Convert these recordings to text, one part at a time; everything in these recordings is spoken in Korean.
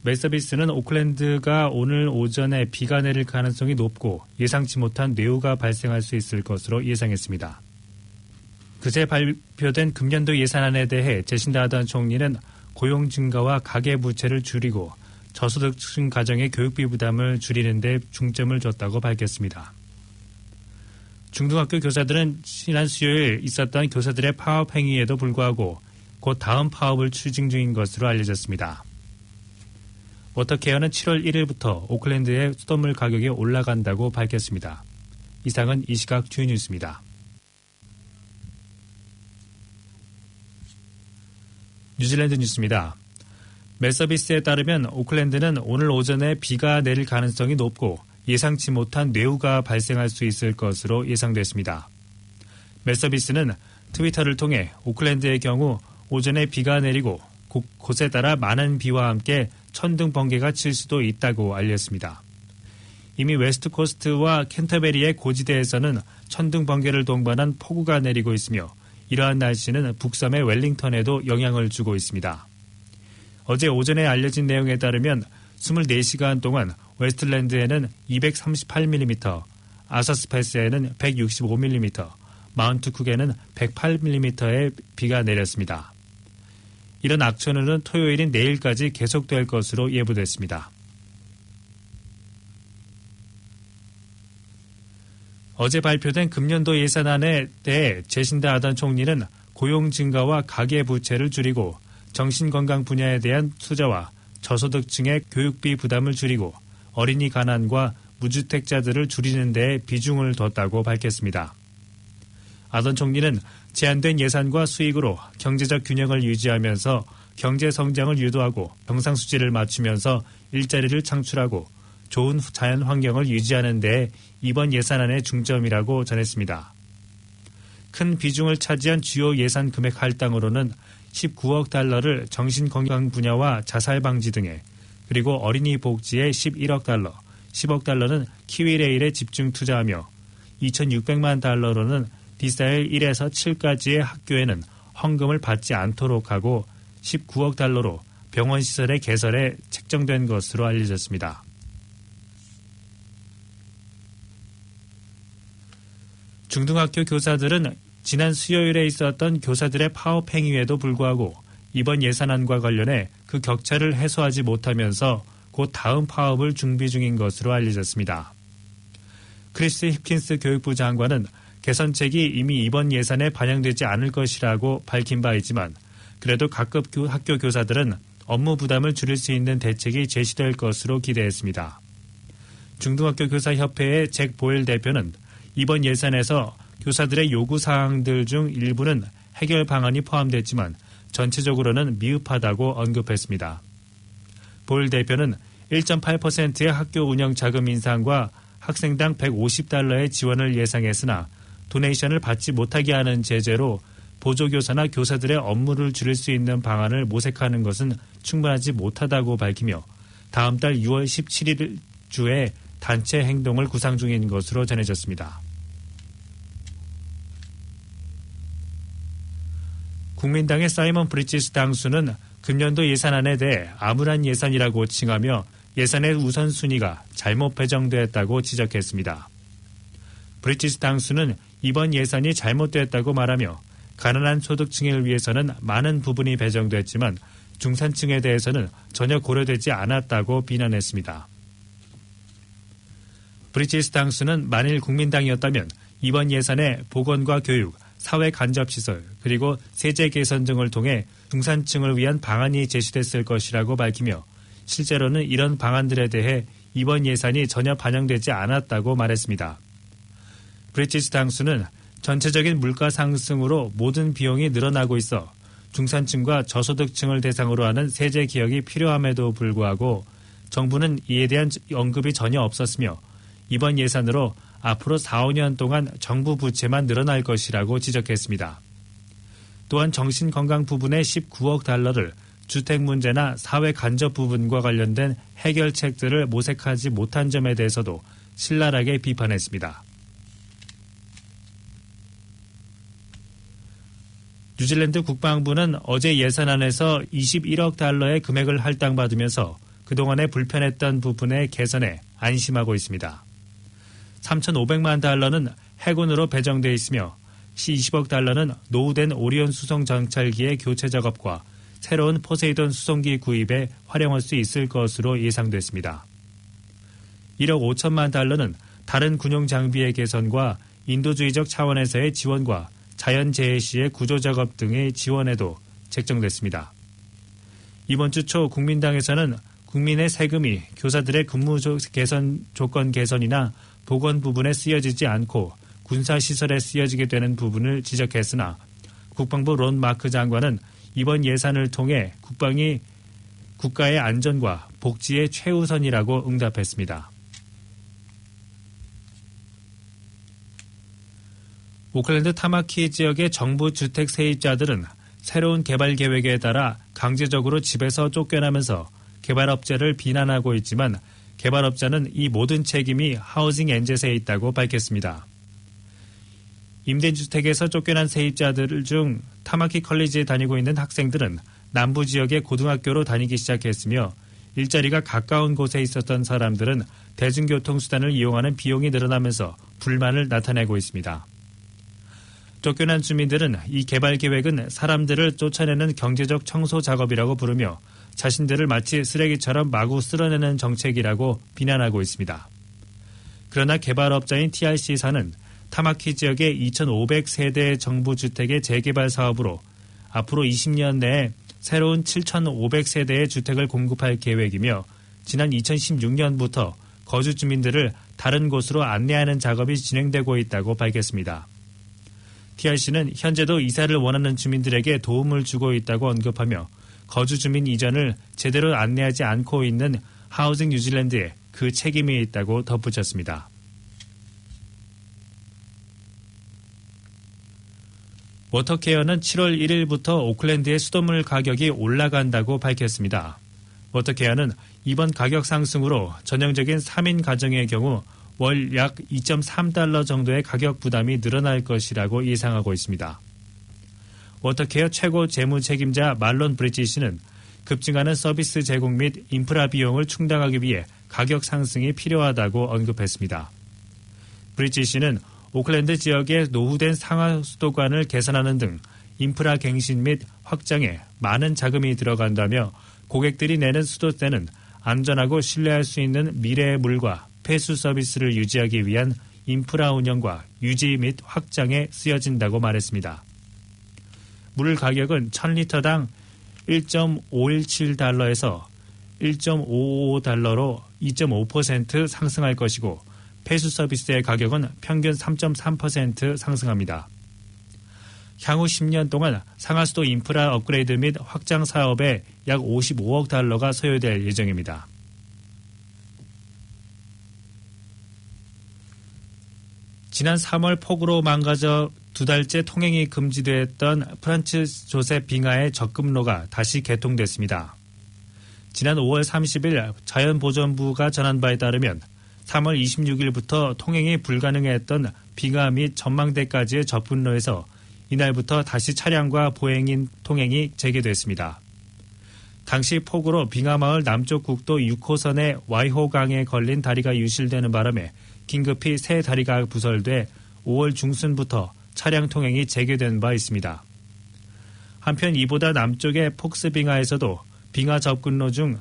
맷서비스는 오클랜드가 오늘 오전에 비가 내릴 가능성이 높고 예상치 못한 뇌우가 발생할 수 있을 것으로 예상했습니다. 그제 발표된 금년도 예산안에 대해 제신다 아던 총리는 고용 증가와 가계부채를 줄이고 저소득층 가정의 교육비 부담을 줄이는 데 중점을 줬다고 밝혔습니다. 중등학교 교사들은 지난 수요일 있었던 교사들의 파업 행위에도 불구하고 곧 다음 파업을 추진 중인 것으로 알려졌습니다. 워터케어는 7월 1일부터 오클랜드의 수돗물 가격이 올라간다고 밝혔습니다. 이상은 이 시각 주요 뉴스입니다. 뉴질랜드 뉴스입니다. 맷서비스에 따르면 오클랜드는 오늘 오전에 비가 내릴 가능성이 높고 예상치 못한 뇌우가 발생할 수 있을 것으로 예상됐습니다. 맷서비스는 트위터를 통해 오클랜드의 경우 오전에 비가 내리고 곳에 따라 많은 비와 함께 천둥 번개가 칠 수도 있다고 알렸습니다. 이미 웨스트 코스트와 캔터베리의 고지대에서는 천둥 번개를 동반한 폭우가 내리고 있으며 이러한 날씨는 북섬의 웰링턴에도 영향을 주고 있습니다. 어제 오전에 알려진 내용에 따르면 24시간 동안 웨스틀랜드에는 238mm, 아서스패스에는 165mm, 마운트 쿡에는 108mm의 비가 내렸습니다. 이런 악천후는 토요일인 내일까지 계속될 것으로 예보됐습니다. 어제 발표된 금년도 예산안에 대해 제신다 아던 총리는 고용 증가와 가계부채를 줄이고 정신건강 분야에 대한 투자와 저소득층의 교육비 부담을 줄이고 어린이 가난과 무주택자들을 줄이는 데에 비중을 뒀다고 밝혔습니다. 아던 총리는 제한된 예산과 수익으로 경제적 균형을 유지하면서 경제 성장을 유도하고 경상수지를 맞추면서 일자리를 창출하고 좋은 자연 환경을 유지하는 데 이번 예산안의 중점이라고 전했습니다. 큰 비중을 차지한 주요 예산 금액 할당으로는 19억 달러를 정신건강 분야와 자살 방지 등에 그리고 어린이 복지에 11억 달러, 10억 달러는 키위레일에 집중 투자하며 2,600만 달러로는 디사일 1에서 7까지의 학교에는 헌금을 받지 않도록 하고 19억 달러로 병원 시설의 개설에 책정된 것으로 알려졌습니다. 중등학교 교사들은 지난 수요일에 있었던 교사들의 파업 행위에도 불구하고 이번 예산안과 관련해 그 격차를 해소하지 못하면서 곧 다음 파업을 준비 중인 것으로 알려졌습니다. 크리스 힙킨스 교육부 장관은 개선책이 이미 이번 예산에 반영되지 않을 것이라고 밝힌 바 있지만 그래도 각급 학교 교사들은 업무 부담을 줄일 수 있는 대책이 제시될 것으로 기대했습니다. 중등학교 교사협회의 잭 보일 대표는 이번 예산에서 교사들의 요구사항들 중 일부는 해결 방안이 포함됐지만 전체적으로는 미흡하다고 언급했습니다. 보일 대표는 1.8%의 학교 운영 자금 인상과 학생당 150달러의 지원을 예상했으나 도네이션을 받지 못하게 하는 제재로 보조교사나 교사들의 업무를 줄일 수 있는 방안을 모색하는 것은 충분하지 못하다고 밝히며 다음 달 6월 17일 주에 단체 행동을 구상 중인 것으로 전해졌습니다. 국민당의 사이먼 브리지스 당수는 금년도 예산안에 대해 암울한 예산이라고 칭하며 예산의 우선순위가 잘못 배정됐다고 지적했습니다. 브리지스 당수는 이번 예산이 잘못됐다고 말하며 가난한 소득층을 위해서는 많은 부분이 배정됐지만 중산층에 대해서는 전혀 고려되지 않았다고 비난했습니다. 브리지스 당수는 만일 국민당이었다면 이번 예산에 보건과 교육, 사회 간접시설, 그리고 세제 개선 등을 통해 중산층을 위한 방안이 제시됐을 것이라고 밝히며 실제로는 이런 방안들에 대해 이번 예산이 전혀 반영되지 않았다고 말했습니다. 브리티시 당수는 전체적인 물가 상승으로 모든 비용이 늘어나고 있어 중산층과 저소득층을 대상으로 하는 세제 개혁이 필요함에도 불구하고 정부는 이에 대한 언급이 전혀 없었으며 이번 예산으로 앞으로 4, 5년 동안 정부 부채만 늘어날 것이라고 지적했습니다. 또한 정신건강 부분의 19억 달러를 주택 문제나 사회 간접 부분과 관련된 해결책들을 모색하지 못한 점에 대해서도 신랄하게 비판했습니다. 뉴질랜드 국방부는 어제 예산안에서 21억 달러의 금액을 할당받으면서 그동안에 불편했던 부분의 개선에 안심하고 있습니다. 3,500만 달러는 해군으로 배정돼 있으며 20억 달러는 노후된 오리온 수송 정찰기의 교체 작업과 새로운 포세이돈 수송기 구입에 활용할 수 있을 것으로 예상됐습니다. 1억 5천만 달러는 다른 군용 장비의 개선과 인도주의적 차원에서의 지원과 자연재해 시의 구조작업 등의 지원에도 책정됐습니다. 이번 주 초 국민당에서는 국민의 세금이 교사들의 근무 개선 조건 개선이나 보건 부분에 쓰여지지 않고 군사시설에 쓰여지게 되는 부분을 지적했으나 국방부 론 마크 장관은 이번 예산을 통해 국방이 국가의 안전과 복지의 최우선이라고 응답했습니다. 오클랜드 타마키 지역의 정부 주택 세입자들은 새로운 개발 계획에 따라 강제적으로 집에서 쫓겨나면서 개발업자를 비난하고 있지만 개발업자는 이 모든 책임이 하우징 엔젯에 있다고 밝혔습니다. 임대주택에서 쫓겨난 세입자들 중 타마키 컬리지에 다니고 있는 학생들은 남부 지역의 고등학교로 다니기 시작했으며 일자리가 가까운 곳에 있었던 사람들은 대중교통수단을 이용하는 비용이 늘어나면서 불만을 나타내고 있습니다. 쫓겨난 주민들은 이 개발 계획은 사람들을 쫓아내는 경제적 청소 작업이라고 부르며 자신들을 마치 쓰레기처럼 마구 쓸어내는 정책이라고 비난하고 있습니다. 그러나 개발업자인 TRC사는 타마키 지역의 2,500세대 정부 주택의 재개발 사업으로 앞으로 20년 내에 새로운 7,500세대의 주택을 공급할 계획이며 지난 2016년부터 거주 주민들을 다른 곳으로 안내하는 작업이 진행되고 있다고 밝혔습니다. TRC는 현재도 이사를 원하는 주민들에게 도움을 주고 있다고 언급하며 거주 주민 이전을 제대로 안내하지 않고 있는 하우징 뉴질랜드에 그 책임이 있다고 덧붙였습니다. 워터케어는 7월 1일부터 오클랜드의 수돗물 가격이 올라간다고 밝혔습니다. 워터케어는 이번 가격 상승으로 전형적인 3인 가정의 경우 월 약 2.3달러 정도의 가격 부담이 늘어날 것이라고 예상하고 있습니다. 워터케어 최고 재무 책임자 말론 브리지시는 급증하는 서비스 제공 및 인프라 비용을 충당하기 위해 가격 상승이 필요하다고 언급했습니다. 브리지시는 오클랜드 지역의 노후된 상하수도관을 개선하는 등 인프라 갱신 및 확장에 많은 자금이 들어간다며 고객들이 내는 수도세는 안전하고 신뢰할 수 있는 미래의 물과 폐수 서비스를 유지하기 위한 인프라 운영과 유지 및 확장에 쓰여진다고 말했습니다. 물 가격은 1000리터당 1.517달러에서 1.555달러로 2.5% 상승할 것이고 폐수 서비스의 가격은 평균 3.3% 상승합니다. 향후 10년 동안 상하수도 인프라 업그레이드 및 확장 사업에 약 55억 달러가 소요될 예정입니다. 지난 3월 폭우로 망가져 2달째 통행이 금지됐던 프란츠 조셉 빙하의 접근로가 다시 개통됐습니다. 지난 5월 30일 자연보전부가 전한 바에 따르면 3월 26일부터 통행이 불가능했던 빙하 및 전망대까지의 접근로에서 이날부터 다시 차량과 보행인 통행이 재개됐습니다. 당시 폭우로 빙하마을 남쪽 국도 6호선의 와이호강에 걸린 다리가 유실되는 바람에 긴급히 새 다리가 부설돼 5월 중순부터 차량 통행이 재개된 바 있습니다. 한편 이보다 남쪽의 폭스빙하에서도 빙하 접근로 중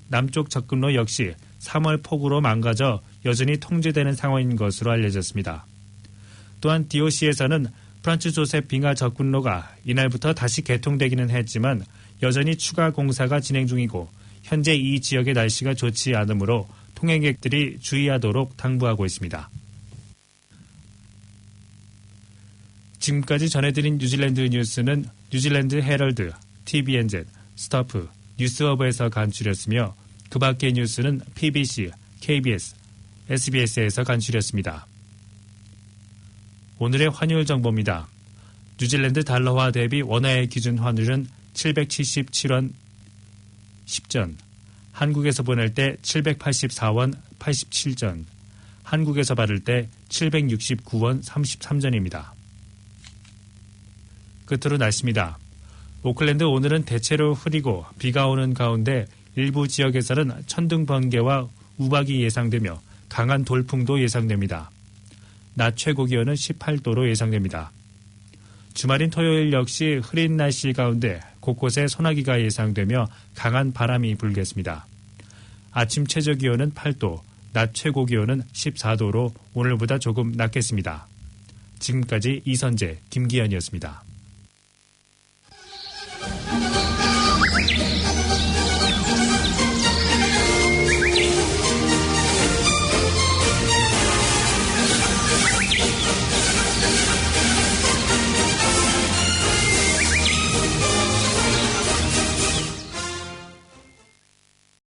남쪽 접근로 역시 3월 폭우로 망가져 여전히 통제되는 상황인 것으로 알려졌습니다. 또한 DOC에서는 프란츠 조셉 빙하 접근로가 이날부터 다시 개통되기는 했지만 여전히 추가 공사가 진행 중이고 현재 이 지역의 날씨가 좋지 않으므로 통행객들이 주의하도록 당부하고 있습니다. 지금까지 전해드린 뉴질랜드 뉴스는 뉴질랜드 헤럴드, TVNZ, 스타프, 뉴스허브에서 간추렸으며 그 밖의 뉴스는 PBC, KBS, SBS에서 간추렸습니다. 오늘의 환율 정보입니다. 뉴질랜드 달러화 대비 원화의 기준 환율은 777원 10전, 한국에서 보낼 때 784원 87전, 한국에서 받을 때 769원 33전입니다. 끝으로 날씨입니다. 오클랜드 오늘은 대체로 흐리고 비가 오는 가운데 일부 지역에서는 천둥 번개와 우박이 예상되며 강한 돌풍도 예상됩니다. 낮 최고 기온은 18도로 예상됩니다. 주말인 토요일 역시 흐린 날씨 가운데 곳곳에 소나기가 예상되며 강한 바람이 불겠습니다. 아침 최저 기온은 8도, 낮 최고 기온은 14도로 오늘보다 조금 낮겠습니다. 지금까지 이선재, 김기현이었습니다.